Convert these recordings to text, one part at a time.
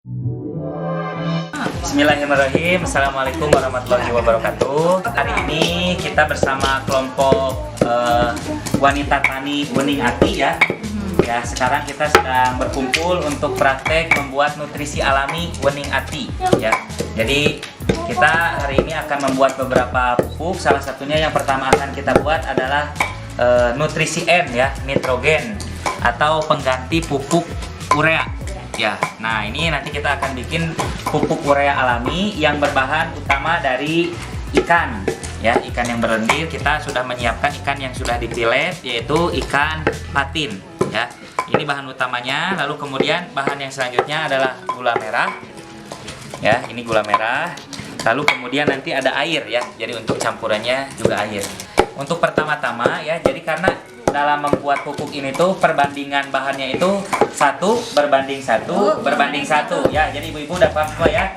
Bismillahirrahmanirrahim. Assalamualaikum warahmatullahi wabarakatuh. Hari ini kita bersama kelompok wanita tani Wening Ati ya. Ya, sekarang kita sedang berkumpul untuk praktek membuat nutrisi alami Wening Ati ya. Jadi kita hari ini akan membuat beberapa pupuk. Salah satunya yang pertama akan kita buat adalah nutrisi N ya, nitrogen atau pengganti pupuk urea. Ya, nah ini nanti kita akan bikin pupuk urea alami yang berbahan utama dari ikan. Ya, ikan yang berlendir. Kita sudah menyiapkan ikan yang sudah dipilet, yaitu ikan patin. Ya, ini bahan utamanya. Lalu kemudian bahan yang selanjutnya adalah gula merah. Ya, ini gula merah. Lalu kemudian nanti ada air ya. Jadi untuk campurannya juga air. Untuk pertama-tama ya, jadi karena dalam membuat pupuk ini tuh perbandingan bahannya itu 1 berbanding 1 berbanding 1 ya. Jadi ibu-ibu udah paham semua ya?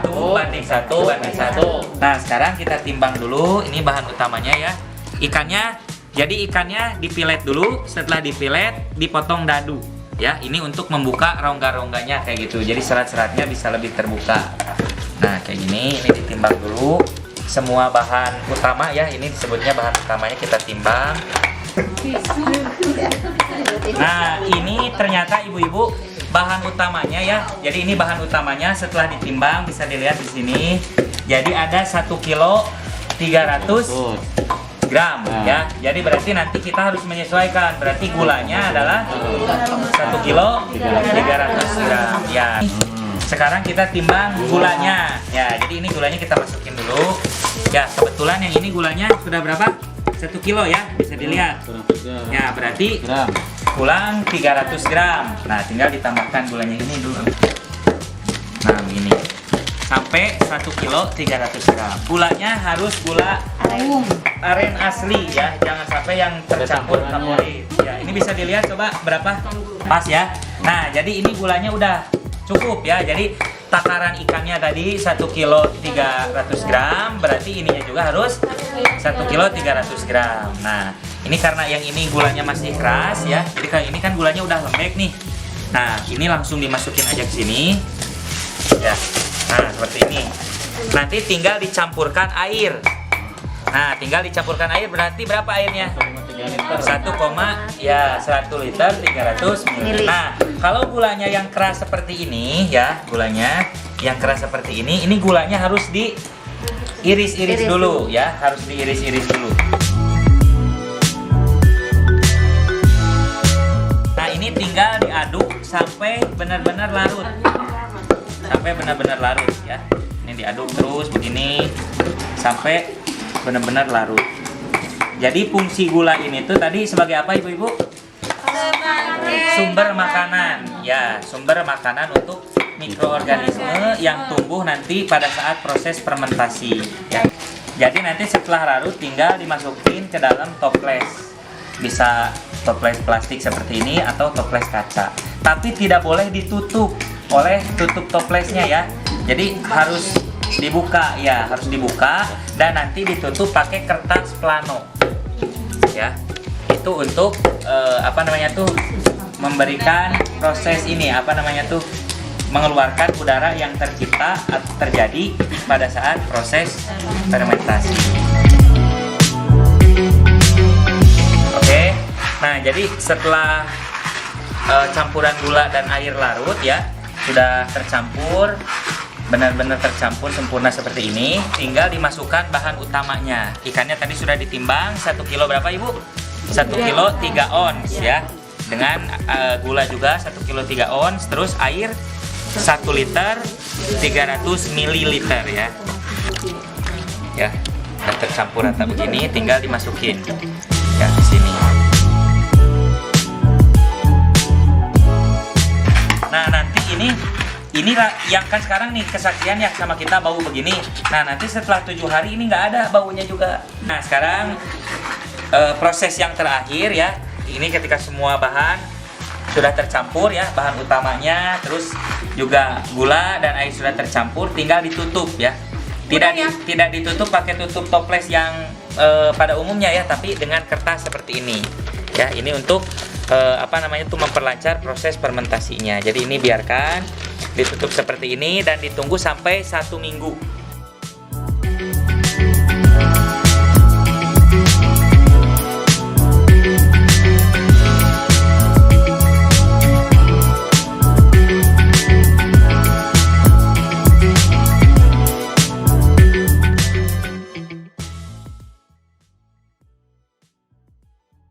1 banding 1 banding 1. Nah, sekarang kita timbang dulu ini bahan utamanya ya. Ikannya, jadi ikannya dipilet dulu. Setelah dipilet dipotong dadu ya. Ini untuk membuka rongga-rongganya kayak gitu. Jadi serat-seratnya bisa lebih terbuka. Nah, kayak gini. Ini ditimbang dulu semua bahan utama ya. Ini disebutnya bahan utamanya, kita timbang. Nah, ini ternyata ibu-ibu bahan utamanya ya. Jadi ini bahan utamanya setelah ditimbang bisa dilihat di sini. Jadi ada 1 kilo 300 gram ya. Jadi berarti nanti kita harus menyesuaikan. Berarti gulanya adalah 1 kilo 300 gram ya. Sekarang kita timbang gulanya. Ya, jadi ini gulanya kita masukin dulu. Ya, kebetulan yang ini gulanya sudah berapa? 1 kilo ya, bisa dilihat. Ya, berarti kurang 300 gram. Nah, tinggal ditambahkan gulanya ini dulu. Nah, begini. Sampai 1 kilo 300 gram. Gulanya harus gula aren asli ya, jangan sampai yang tercampur favorit. Ya, ini bisa dilihat coba berapa? Pas ya. Nah, jadi ini gulanya udah cukup ya. Jadi takaran ikannya tadi 1 kilo 300 gram, berarti ininya juga harus 1 kilo 300 gram. Nah, ini karena yang ini gulanya masih keras ya, jadi kayak ini kan gulanya udah lembek nih. Nah, ini langsung dimasukin aja ke sini ya. Nah, seperti ini. Nanti tinggal dicampurkan air. Nah, tinggal dicampurkan air, berarti berapa airnya? 1 liter 300 ml. Nah, kalau gulanya yang keras seperti ini ya, gulanya yang keras seperti ini gulanya harus diiris-iris dulu ya, harus diiris-iris dulu. Nah, ini tinggal diaduk sampai benar-benar larut. Sampai benar-benar larut ya. Ini diaduk terus begini sampai benar-benar larut. Jadi fungsi gula ini tuh tadi sebagai apa ibu-ibu? Sumber makanan. Ya, sumber makanan untuk mikroorganisme yang tumbuh nanti pada saat proses fermentasi. Ya. Jadi nanti setelah larut tinggal dimasukin ke dalam toples. Bisa toples plastik seperti ini atau toples kaca. Tapi tidak boleh ditutup oleh tutup toplesnya ya. Jadi harus dibuka ya, harus dibuka dan nanti ditutup pakai kertas plano. Ya, itu untuk memberikan proses ini mengeluarkan udara yang tercipta atau terjadi pada saat proses fermentasi. Oke, nah jadi setelah campuran gula dan air larut ya sudah tercampur, benar-benar tercampur sempurna seperti ini, tinggal dimasukkan bahan utamanya. Ikannya tadi sudah ditimbang 1 kilo berapa ibu? 1 kilo 3 ons ya. Dengan gula juga 1 kilo 3 ons, terus air 1 liter 300 mililiter ya. Ya, sudah tercampur rata begini, tinggal dimasukin ya ke sini. Nah, nanti ini yang kan sekarang nih kesaksian ya sama kita bau begini. Nah, nanti setelah 7 hari ini nggak ada baunya juga. Nah, sekarang proses yang terakhir ya. Ini ketika semua bahan sudah tercampur ya, bahan utamanya, terus juga gula dan air sudah tercampur, tinggal ditutup ya. Tidak ditutup pakai tutup toples yang pada umumnya ya, tapi dengan kertas seperti ini. Ya, ini untuk memperlancar proses fermentasinya. Jadi ini biarkan ditutup seperti ini dan ditunggu sampai 1 minggu